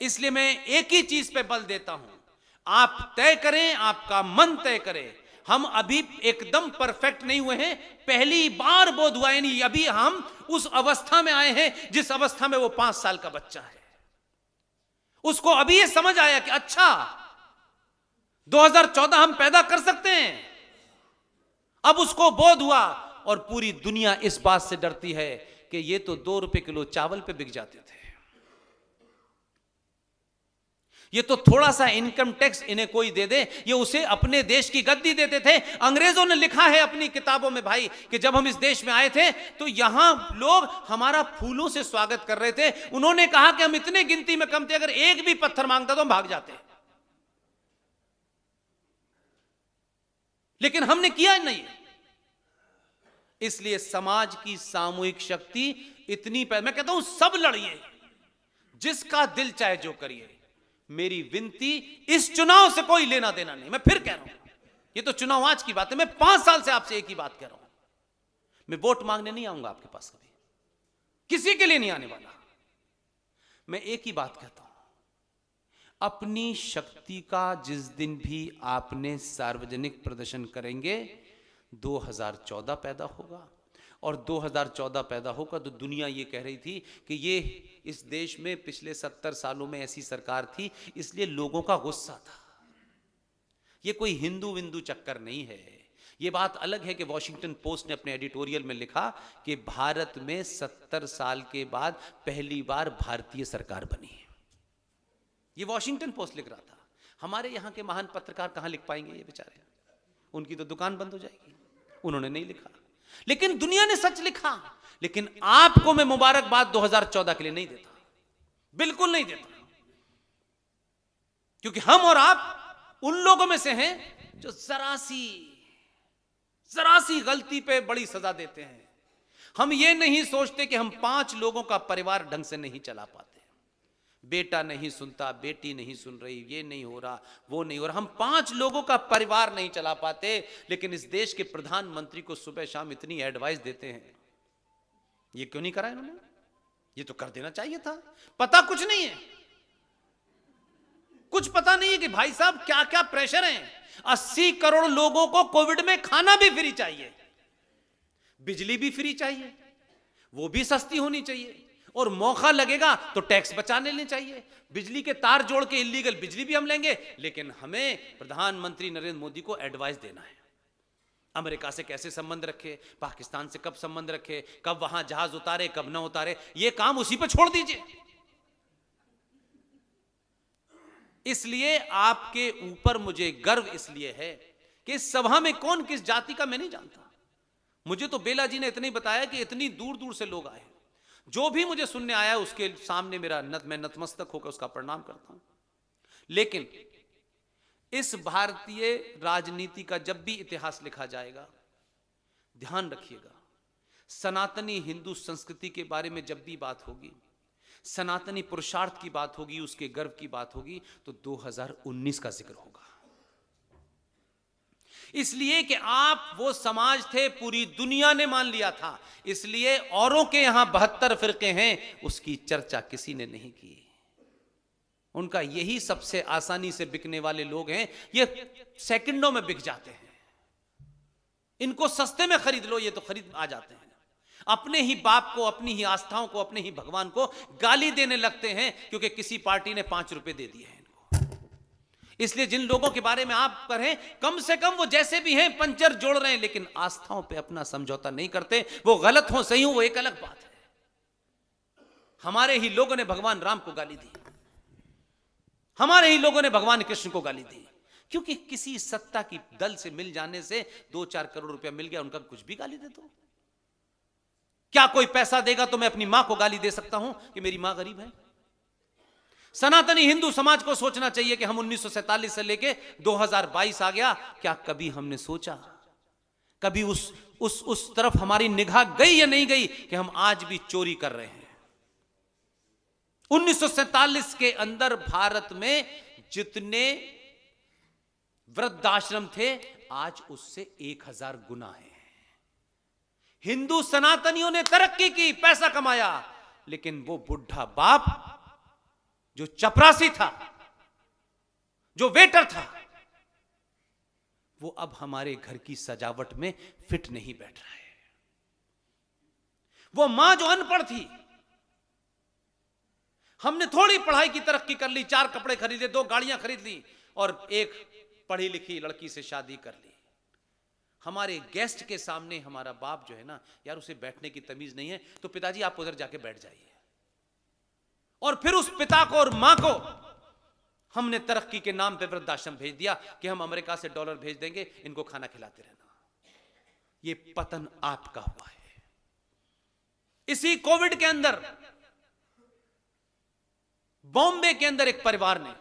इसलिए मैं एक ही चीज पे बल देता हूं, आप तय करें, आपका मन तय करे। हम अभी एकदम परफेक्ट नहीं हुए हैं, पहली बार बोध हुआ, यानी अभी हम उस अवस्था में आए हैं जिस अवस्था में वो 5 साल का बच्चा है। उसको अभी ये समझ आया कि अच्छा 2014 हम पैदा कर सकते हैं। अब उसको बोध हुआ, और पूरी दुनिया इस बात से डरती है कि ये तो 2 रुपए किलो चावल पे बिक जाते थे, ये तो थोड़ा सा इनकम टैक्स इन्हें कोई दे दे, ये उसे अपने देश की गद्दी देते थे। अंग्रेजों ने लिखा है अपनी किताबों में भाई कि जब हम इस देश में आए थे तो यहां लोग हमारा फूलों से स्वागत कर रहे थे। उन्होंने कहा कि हम इतने गिनती में कम थे, अगर एक भी पत्थर मांगता तो हम भाग जाते, लेकिन हमने किया नहीं। इसलिए समाज की सामूहिक शक्ति इतनी मैं कहता हूं सब लड़िए, जिसका दिल चाहे जो करिए। मेरी विनती, इस चुनाव से कोई लेना देना नहीं। मैं फिर कह रहा हूं, ये तो चुनाव आज की बात है, मैं 5 साल से आपसे एक ही बात कह रहा हूं। मैं वोट मांगने नहीं आऊंगा आपके पास, कभी किसी के लिए नहीं आने वाला। मैं एक ही बात कहता हूं, अपनी शक्ति का जिस दिन भी आपने सार्वजनिक प्रदर्शन करेंगे, 2014 पैदा होगा। और 2014 पैदा होगा तो दुनिया ये कह रही थी कि ये इस देश में पिछले 70 सालों में ऐसी सरकार थी, इसलिए लोगों का गुस्सा था। ये कोई हिंदू विंदू चक्कर नहीं है। ये बात अलग है कि वॉशिंगटन पोस्ट ने अपने एडिटोरियल में लिखा कि भारत में 70 साल के बाद पहली बार भारतीय सरकार बनी। ये वॉशिंगटन पोस्ट लिख रहा था। हमारे यहाँ के महान पत्रकार कहाँ लिख पाएंगे ये बेचारे, उनकी तो दुकान बंद हो जाएगी। उन्होंने नहीं लिखा, लेकिन दुनिया ने सच लिखा। लेकिन आपको मैं मुबारकबाद 2014 के लिए नहीं देता, बिल्कुल नहीं देता, क्योंकि हम और आप उन लोगों में से हैं जो जरा सी गलती पे बड़ी सजा देते हैं। हम ये नहीं सोचते कि हम 5 लोगों का परिवार ढंग से नहीं चला पाते। बेटा नहीं सुनता, बेटी नहीं सुन रही, ये नहीं हो रहा, वो नहीं हो रहा, हम 5 लोगों का परिवार नहीं चला पाते। लेकिन इस देश के प्रधानमंत्री को सुबह शाम इतनी एडवाइस देते हैं, ये क्यों नहीं करा इन्होंने? ये तो कर देना चाहिए था। पता कुछ नहीं है, कुछ पता नहीं है कि भाई साहब क्या क्या प्रेशर है। 80 करोड़ लोगों को कोविड में खाना भी फ्री चाहिए, बिजली भी फ्री चाहिए, वो भी सस्ती होनी चाहिए, और मौका लगेगा तो टैक्स बचा लेने चाहिए। बिजली के तार जोड़ के इलीगल बिजली भी हम लेंगे, लेकिन हमें प्रधानमंत्री नरेंद्र मोदी को एडवाइस देना है। अमेरिका से कैसे संबंध रखे, पाकिस्तान से कब संबंध रखे, कब वहां जहाज उतारे, कब ना उतारे, ये काम उसी पे छोड़ दीजिए। इसलिए आपके ऊपर मुझे गर्व इसलिए है कि इस सभा में कौन किस जाति का मैं नहीं जानता। मुझे तो बेला जी ने इतना ही बताया कि इतनी दूर दूर से लोग आए। जो भी मुझे सुनने आया उसके सामने मैं नतमस्तक होकर उसका प्रणाम करता हूं। लेकिन इस भारतीय राजनीति का जब भी इतिहास लिखा जाएगा, ध्यान रखिएगा, सनातनी हिंदू संस्कृति के बारे में जब भी बात होगी, सनातनी पुरुषार्थ की बात होगी, उसके गर्व की बात होगी, तो 2019 का जिक्र होगा। इसलिए कि आप वो समाज थे, पूरी दुनिया ने मान लिया था। इसलिए औरों के यहां 72 फिरके हैं, उसकी चर्चा किसी ने नहीं की। उनका यही सबसे आसानी से बिकने वाले लोग हैं, ये सेकंडों में बिक जाते हैं। इनको सस्ते में खरीद लो, ये तो खरीद आ जाते हैं। अपने ही बाप को, अपनी ही आस्थाओं को, अपने ही भगवान को गाली देने लगते हैं क्योंकि किसी पार्टी ने 5 रुपए दे दिए हैं इनको। इसलिए जिन लोगों के बारे में आप करें, कम से कम वो जैसे भी हैं पंचर जोड़ रहे हैं, लेकिन आस्थाओं पे अपना समझौता नहीं करते। वो गलत हो सही हो वो एक अलग बात है। हमारे ही लोगों ने भगवान राम को गाली दी, हमारे ही लोगों ने भगवान कृष्ण को गाली दी, क्योंकि किसी सत्ता की दल से मिल जाने से 2-4 करोड़ रुपया मिल गया, उनका कुछ भी गाली दे दो। क्या कोई पैसा देगा तो मैं अपनी मां को गाली दे सकता हूं कि मेरी मां गरीब है? सनातनी हिंदू समाज को सोचना चाहिए कि हम 1947 से लेके 2022 आ गया, क्या कभी हमने सोचा, कभी उस तरफ हमारी निगाह गई या नहीं गई कि हम आज भी चोरी कर रहे हैं? 1947 के अंदर भारत में जितने वृद्धाश्रम थे, आज उससे 1000 गुना है। हिंदू सनातनियों ने तरक्की की, पैसा कमाया, लेकिन वो बुढ़ा बाप जो चपरासी था, जो वेटर था, वो अब हमारे घर की सजावट में फिट नहीं बैठ रहा है। वो मां जो अनपढ़ थी, हमने थोड़ी पढ़ाई की तरक्की कर ली, 4 कपड़े खरीदे, 2 गाड़ियां खरीद ली और एक पढ़ी लिखी लड़की से शादी कर ली। हमारे गेस्ट के सामने हमारा बाप जो है ना यार, उसे बैठने की तमीज नहीं है, तो पिताजी आप उधर जाके बैठ जाइए। और फिर उस पिता को और मां को हमने तरक्की के नाम पे वृद्धाश्रम भेज दिया कि हम अमेरिका से डॉलर भेज देंगे, इनको खाना खिलाते रहना। ये पतन आपका हुआ है। इसी कोविड के अंदर बॉम्बे के अंदर एक परिवार ने,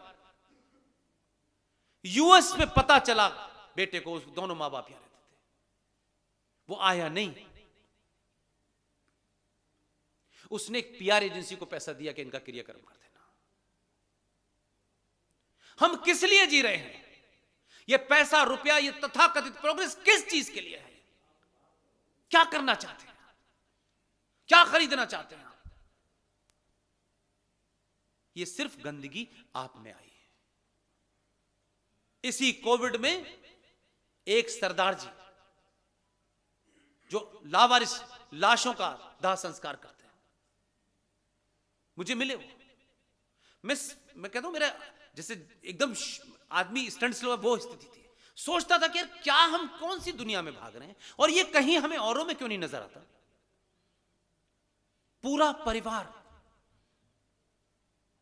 यूएस में पता चला बेटे को, दोनों मां बाप यहां रहते थे, वो आया नहीं। उसने एक पीआर एजेंसी को पैसा दिया कि इनका क्रियाक्रम कर देना। हम किस लिए जी रहे हैं? ये पैसा, रुपया, ये तथाकथित प्रोग्रेस किस चीज के लिए है? क्या करना चाहते हैं? क्या खरीदना चाहते हैं? ये सिर्फ गंदगी आप में आई है। इसी कोविड में एक सरदार जी जो लावारिस लाशों का दाह संस्कार करते हैं, मुझे मिले वो। मैं कहता हूं, मेरा जैसे एकदम आदमी स्टंट स्लो, वो स्थिति थी। सोचता था कि यार क्या हम कौन सी दुनिया में भाग रहे हैं और ये कहीं हमें औरों में क्यों नहीं नजर आता। पूरा परिवार,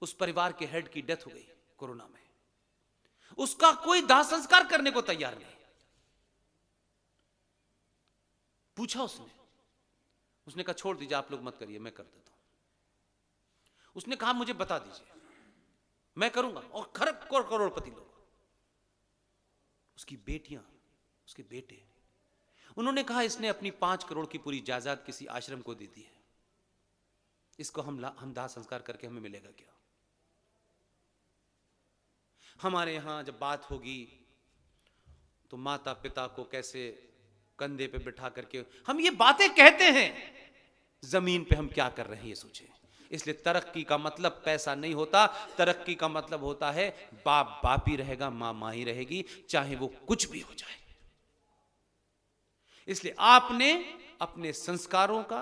उस परिवार के हेड की डेथ हो गई कोरोना में, उसका कोई दाह संस्कार करने को तैयार नहीं। पूछा उसने कहा छोड़ दीजिए, आप लोग मत करिए, मैं कर देता हूं। उसने कहा मुझे बता दीजिए, मैं करूंगा। और करोड़पति लोग, उसकी बेटियां, उसके बेटे, उन्होंने कहा इसने अपनी 5 करोड़ की पूरी जायदाद किसी आश्रम को दे दी है, इसको हम दाह संस्कार करके हमें मिलेगा क्या? हमारे यहां जब बात होगी तो माता पिता को कैसे कंधे पे बिठा करके हम ये बातें कहते हैं, जमीन पे हम क्या कर रहे हैं ये सोचें। इसलिए तरक्की का मतलब पैसा नहीं होता, तरक्की का मतलब होता है बाप बाप ही रहेगा, मां मां ही रहेगी, चाहे वो कुछ भी हो जाए। इसलिए आपने अपने संस्कारों का,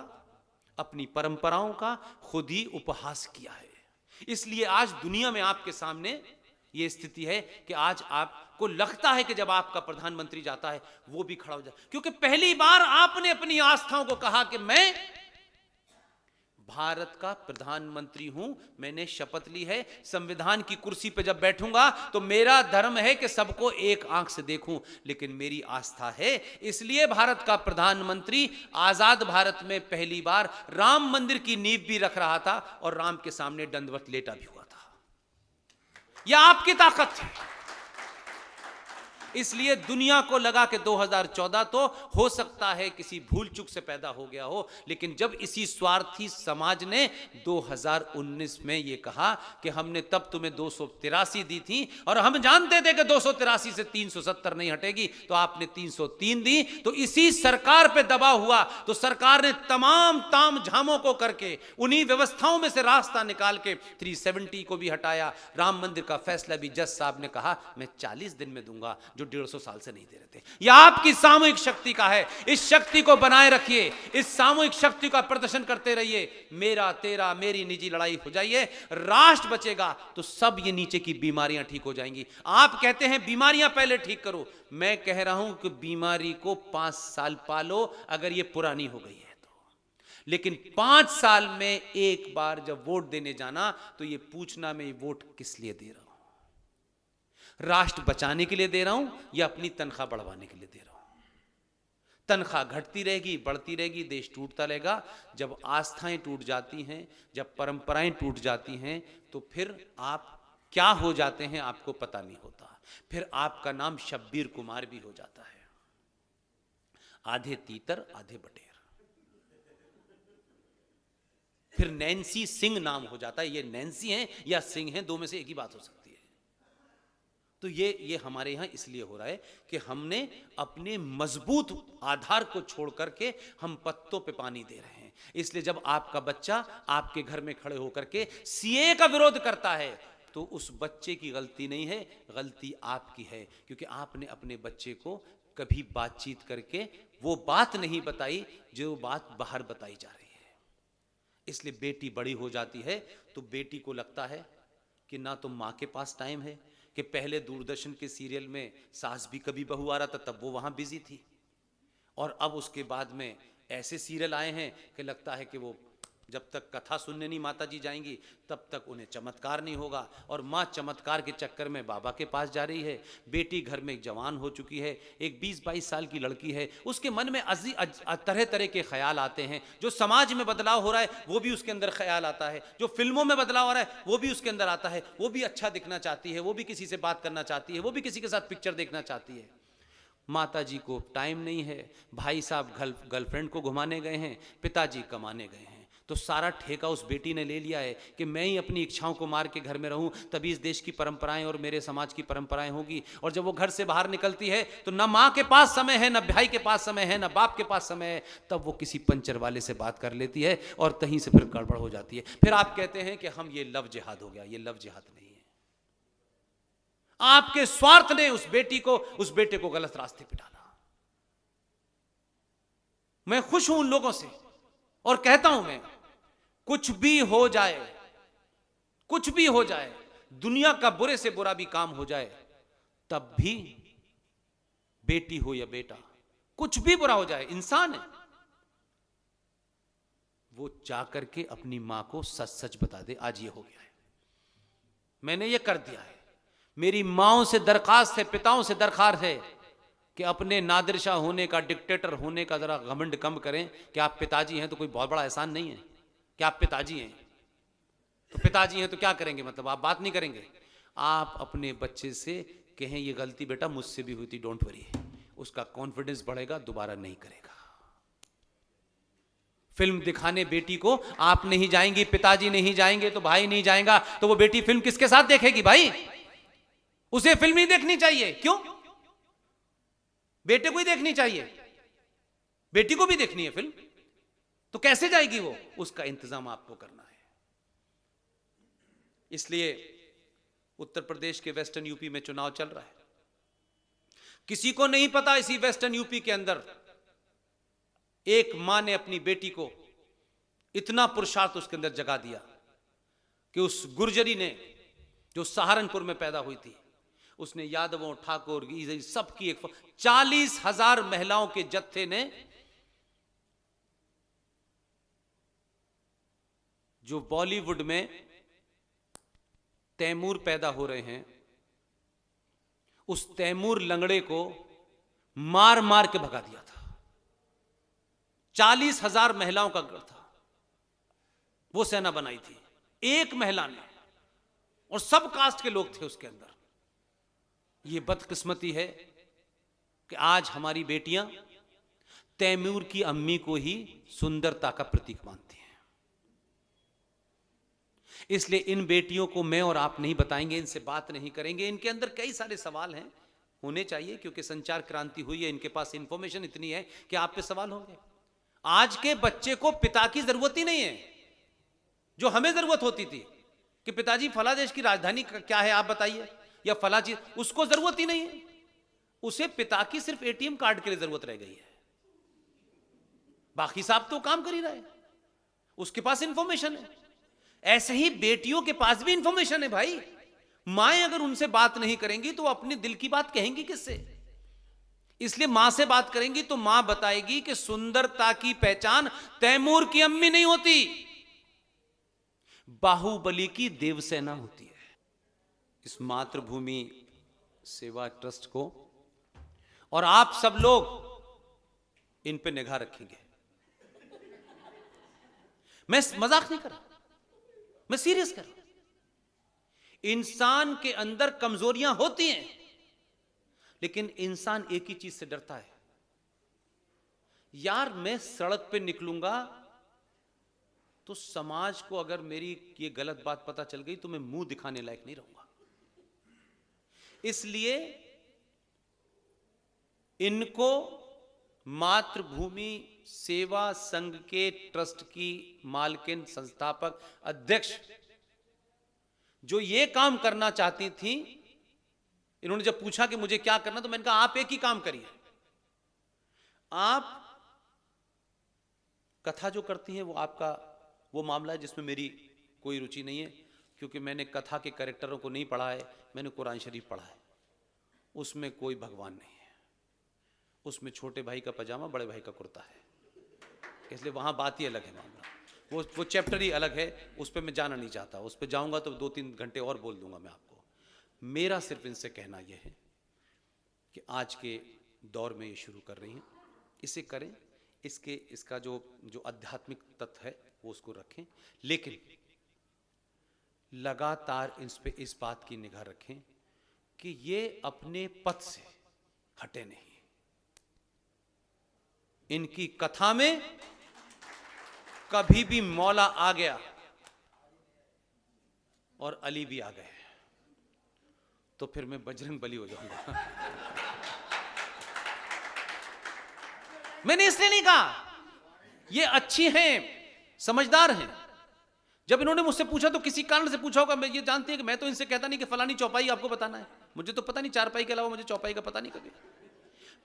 अपनी परंपराओं का खुद ही उपहास किया है। इसलिए आज दुनिया में आपके सामने ये स्थिति है कि आज आपको लगता है कि जब आपका प्रधानमंत्री जाता है वो भी खड़ा हो जाए, क्योंकि पहली बार आपने अपनी आस्थाओं को कहा कि मैं भारत का प्रधानमंत्री हूं, मैंने शपथ ली है, संविधान की कुर्सी पे जब बैठूंगा तो मेरा धर्म है कि सबको एक आंख से देखूं, लेकिन मेरी आस्था है। इसलिए भारत का प्रधानमंत्री आजाद भारत में पहली बार राम मंदिर की नींव भी रख रहा था और राम के सामने दंडवत लेटा भी हुआ था। यह आपकी ताकत है। इसलिए दुनिया को लगा कि 2014 तो हो सकता है किसी भूल चूक से पैदा हो गया हो, लेकिन जब इसी स्वार्थी समाज ने 2019 में यह कहा कि हमने तब तुम्हें 283 दी थी और हम जानते थे कि 283 से 370 नहीं हटेगी, तो आपने 303 दी, तो इसी सरकार पे दबाव हुआ तो सरकार ने तमाम ताम झामों को करके उन्हीं व्यवस्थाओं में से रास्ता निकाल के 370 को भी हटाया। राम मंदिर का फैसला भी जज साहब ने कहा मैं 40 दिन में दूंगा, जो 150 साल से नहीं दे रहे थे। यह आपकी सामूहिक शक्ति का है। इस शक्ति को बनाए रखिए, इस सामूहिक शक्ति का प्रदर्शन करते रहिए। मेरा तेरा मेरी निजी लड़ाई हो जाइए, राष्ट्र बचेगा तो सब ये नीचे की बीमारियां ठीक हो जाएंगी। आप कहते हैं बीमारियां पहले ठीक करो, मैं कह रहा हूं कि बीमारी को 5 साल पालो अगर ये पुरानी हो गई है तो, लेकिन 5 साल में एक बार जब वोट देने जाना तो ये पूछना मैं ये वोट किस लिए दे रहा हूं, राष्ट्र बचाने के लिए दे रहा हूं या अपनी तनख्वाह बढ़वाने के लिए दे रहा हूं। तनख्वाह घटती रहेगी, बढ़ती रहेगी, देश टूटता रहेगा। जब आस्थाएं टूट जाती हैं, जब परंपराएं टूट जाती हैं, तो फिर आप क्या हो जाते हैं आपको पता नहीं होता। फिर आपका नाम शब्बीर कुमार भी हो जाता है, आधे तीतर आधे बटेर। फिर नैन्सी सिंह नाम हो जाता है। ये नैन्सी हैं या सिंह हैं, दो में से एक ही बात हो सकती है। तो ये हमारे यहां इसलिए हो रहा है कि हमने अपने मजबूत आधार को छोड़ करके हम पत्तों पे पानी दे रहे हैं। इसलिए जब आपका बच्चा आपके घर में खड़े होकर के सीए का विरोध करता है तो उस बच्चे की गलती नहीं है, गलती आपकी है, क्योंकि आपने अपने बच्चे को कभी बातचीत करके वो बात नहीं बताई जो बात बाहर बताई जा रही है। इसलिए बेटी बड़ी हो जाती है तो बेटी को लगता है कि ना तो माँ के पास टाइम है, कि पहले दूरदर्शन के सीरियल में सास भी कभी बहू आ रहा था तब वो वहाँ बिजी थी, और अब उसके बाद में ऐसे सीरियल आए हैं कि लगता है कि वो जब तक कथा सुनने नहीं माता जी जाएंगी तब तक उन्हें चमत्कार नहीं होगा, और माँ चमत्कार के चक्कर में बाबा के पास जा रही है। बेटी घर में एक जवान हो चुकी है, एक 20-22 साल की लड़की है, उसके मन में तरह तरह के ख्याल आते हैं। जो समाज में बदलाव हो रहा है वो भी उसके अंदर ख्याल आता है, जो फिल्मों में बदलाव हो रहा है वो भी उसके अंदर आता है। वो भी अच्छा दिखना चाहती है, वो भी किसी से बात करना चाहती है, वो भी किसी के साथ पिक्चर देखना चाहती है। माता जी को टाइम नहीं है, भाई साहब गर्लफ्रेंड को घुमाने गए हैं, पिताजी कमाने गए हैं, तो सारा ठेका उस बेटी ने ले लिया है कि मैं ही अपनी इच्छाओं को मार के घर में रहूं, तभी इस देश की परंपराएं और मेरे समाज की परंपराएं होगी। और जब वो घर से बाहर निकलती है तो ना माँ के पास समय है, ना भाई के पास समय है, ना बाप के पास समय है, तब वो किसी पंचर वाले से बात कर लेती है और कहीं से फिर गड़बड़ हो जाती है। फिर आप कहते हैं कि हम ये लव जिहाद हो गया। ये लव जिहाद नहीं है, आपके स्वार्थ ने उस बेटे को गलत रास्ते पे डाला। मैं खुश हूं उन लोगों से और कहता हूं मैं, कुछ भी हो जाए, कुछ भी हो जाए, दुनिया का बुरे से बुरा भी काम हो जाए, तब भी बेटी हो या बेटा, कुछ भी बुरा हो जाए, इंसान है, वो जाकर के अपनी मां को सच सच बता दे, आज ये हो गया है, मैंने ये कर दिया है। मेरी माओं से दरखास्त है, पिताओं से दरखास्त है कि अपने नादिरशाह होने का, डिक्टेटर होने का जरा घमंड कम करें कि आप पिताजी हैं तो कोई बहुत बड़ा एहसान नहीं है कि आप पिताजी हैं। तो पिताजी हैं तो क्या करेंगे, मतलब आप बात नहीं करेंगे? आप अपने बच्चे से कहें ये गलती बेटा मुझसे भी हुई थी, डोंट वरी, उसका कॉन्फिडेंस बढ़ेगा, दोबारा नहीं करेगा। फिल्म दिखाने बेटी को आप नहीं जाएंगी, पिताजी नहीं जाएंगे, तो भाई नहीं जाएगा, तो वो बेटी फिल्म किसके साथ देखेगी भाई? उसे फिल्म नहीं देखनी चाहिए। क्यों? बेटे को ही देखनी चाहिए, बेटी को भी देखनी है फिल्म, तो कैसे जाएगी वो? उसका इंतजाम आपको करना है। इसलिए उत्तर प्रदेश के वेस्टर्न यूपी में चुनाव चल रहा है, किसी को नहीं पता इसी वेस्टर्न यूपी के अंदर एक मां ने अपनी बेटी को इतना पुरुषार्थ उसके अंदर जगा दिया कि उस गुर्जरी ने, जो सहारनपुर में पैदा हुई थी, उसने यादवों, ठाकुर, सबकी 40,000 महिलाओं के जत्थे ने, जो बॉलीवुड में तैमूर पैदा हो रहे हैं, उस तैमूर लंगड़े को मार मार के भगा दिया था। 40,000 महिलाओं का गढ़ था, वो सेना बनाई थी एक महिला ने, और सब कास्ट के लोग थे उसके अंदर। ये बदकिस्मती है कि आज हमारी बेटियां तैमूर की अम्मी को ही सुंदरता का प्रतीक मानती हैं। इसलिए इन बेटियों को मैं और आप नहीं बताएंगे, इनसे बात नहीं करेंगे। इनके अंदर कई सारे सवाल हैं, होने चाहिए, क्योंकि संचार क्रांति हुई है, इनके पास इंफॉर्मेशन इतनी है कि आप पे सवाल होंगे। आज के बच्चे को पिता की जरूरत ही नहीं है, जो हमें जरूरत होती थी कि पिताजी फला देश की राजधानी क्या है आप बताइए, या फला चीज, उसको जरूरत ही नहीं है। उसे पिता की सिर्फ एटीएम कार्ड के लिए जरूरत रह गई है, बाकी साहब तो काम कर ही रहे, उसके पास इंफॉर्मेशन है। ऐसे ही बेटियों के पास भी इंफॉर्मेशन है भाई। माएं अगर उनसे बात नहीं करेंगी तो अपने दिल की बात कहेंगी किससे? इसलिए मां से बात करेंगी तो मां बताएगी कि सुंदरता की पहचान तैमूर की अम्मी नहीं होती, बाहुबली की देवसेना होती है। इस मातृभूमि सेवा ट्रस्ट को और आप सब लोग इन पे निगाह रखेंगे। मैं मजाक नहीं कर रहा, मैं सीरियस कर रहा हूं। इंसान के अंदर कमजोरियां होती हैं, लेकिन इंसान एक ही चीज से डरता है, यार मैं सड़क पे निकलूंगा तो समाज को अगर मेरी ये गलत बात पता चल गई तो मैं मुंह दिखाने लायक नहीं रहूंगा। इसलिए इनको मातृभूमि सेवा संघ के ट्रस्ट की मालकिन, संस्थापक, अध्यक्ष जो ये काम करना चाहती थी, इन्होंने जब पूछा कि मुझे क्या करना, तो मैंने कहा आप एक ही काम करिए। आप कथा जो करती हैं वो आपका वो मामला है जिसमें मेरी कोई रुचि नहीं है, क्योंकि मैंने कथा के कैरेक्टरों को नहीं पढ़ा है, मैंने कुरान शरीफ पढ़ा है। उसमें कोई भगवान नहीं है, उसमें छोटे भाई का पजामा बड़े भाई का कुर्ता है, इसलिए वहां बात ही अलग है मामला। वो चैप्टर ही अलग है, उस पर मैं जाना नहीं चाहता। उस पर जाऊंगा तो 2-3 घंटे और बोल दूंगा मैं आपको। मेरा सिर्फ इनसे कहना यह है कि आज के दौर में ये शुरू कर रही हैं, इसे करें, इसका जो आध्यात्मिक तत्व है वो उसको रखें, लेकिन लगातार इस बात की निगाह रखें कि ये अपने पथ से हटे नहीं। इनकी कथा में कभी भी मौला आ गया और अली भी आ गए तो फिर मैं बजरंग बली हो जाऊंगा। मैंने इसलिए नहीं कहा, ये अच्छी हैं, समझदार हैं। जब इन्होंने मुझसे पूछा तो किसी कारण से पूछा होगा। मैं ये जानती है कि मैं तो इनसे कहता नहीं कि फलानी चौपाई आपको बताना है, मुझे तो पता नहीं, चारपाई के अलावा मुझे चौपाई का पता नहीं कभी।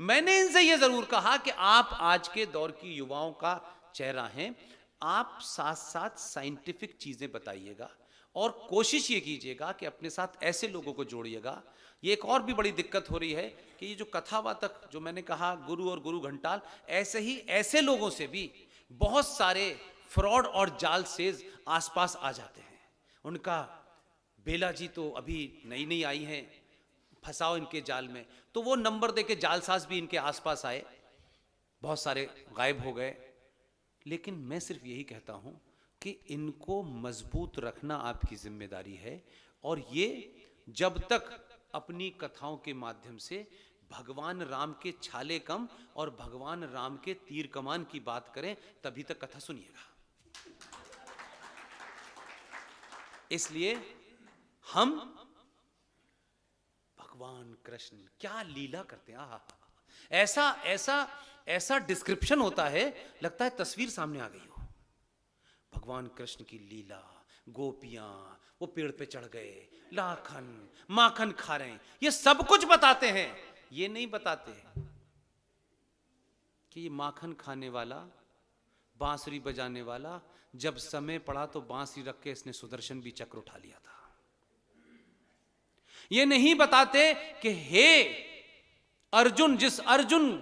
मैंने इनसे ये जरूर कहा कि आप आज के दौर की युवाओं का चेहरा हैं, आप साथ साथ साइंटिफिक चीजें बताइएगा और कोशिश ये कीजिएगा कि अपने साथ ऐसे लोगों को जोड़िएगा। ये एक और भी बड़ी दिक्कत हो रही है कि ये जो कथावातक, जो मैंने कहा गुरु और गुरु घंटाल, ऐसे लोगों से भी बहुत सारे फ्रॉड और जालसेज आसपास आ जाते हैं। उनका बेला जी तो अभी नई नई आई हैं, फंसाओ इनके जाल में, तो वो नंबर देके जालसाज भी इनके आसपास आए, बहुत सारे गायब हो गए। लेकिन मैं सिर्फ यही कहता हूं कि इनको मजबूत रखना आपकी जिम्मेदारी है, और ये जब तक अपनी कथाओं के माध्यम से भगवान राम के छाले कम और भगवान राम के तीर कमान की बात करें, तभी तक कथा सुनिएगा। इसलिए हम भगवान कृष्ण क्या लीला करते हैं, ऐसा डिस्क्रिप्शन होता है, लगता है तस्वीर सामने आ गई हो। भगवान कृष्ण की लीला, गोपियां वो पेड़ पे चढ़ गए, माखन खा रहे हैं, ये सब कुछ बताते हैं। ये नहीं बताते कि ये माखन खाने वाला, बांसुरी बजाने वाला, जब समय पड़ा तो बांसुरी रख के इसने सुदर्शन भी चक्र उठा लिया था। ये नहीं बताते कि हे अर्जुन, जिस अर्जुन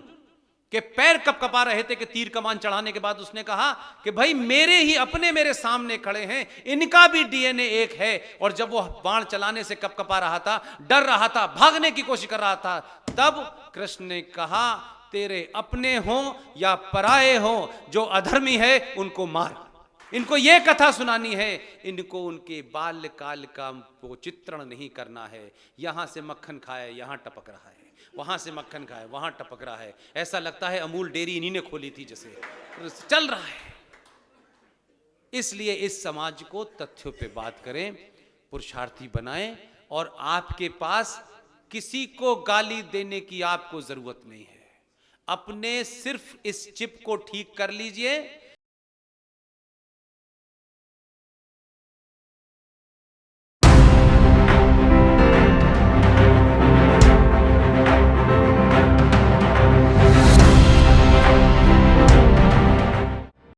के पैर कपकपा रहे थे कि तीर कमान चढ़ाने के बाद उसने कहा कि भाई मेरे सामने खड़े हैं, इनका भी डीएनए एक है। और जब वो बाण चलाने से कपकपा रहा था, डर रहा था, भागने की कोशिश कर रहा था, तब कृष्ण ने कहा तेरे अपने हों या पराये हों, जो अधर्मी है उनको मार। इनको ये कथा सुनानी है, इनको उनके बाल्यकाल का वो चित्रण नहीं करना है। यहां से मक्खन खाए यहां टपक रहा है, वहां से मक्खन खाए वहां टपक रहा है, ऐसा लगता है अमूल डेयरी इन्हीं ने खोली थी, जैसे चल रहा है। इसलिए इस समाज को तथ्यों पे बात करें, पुरुषार्थी बनाएं, और आपके पास किसी को गाली देने की आपको जरूरत नहीं है। अपने सिर्फ इस चिप को ठीक कर लीजिए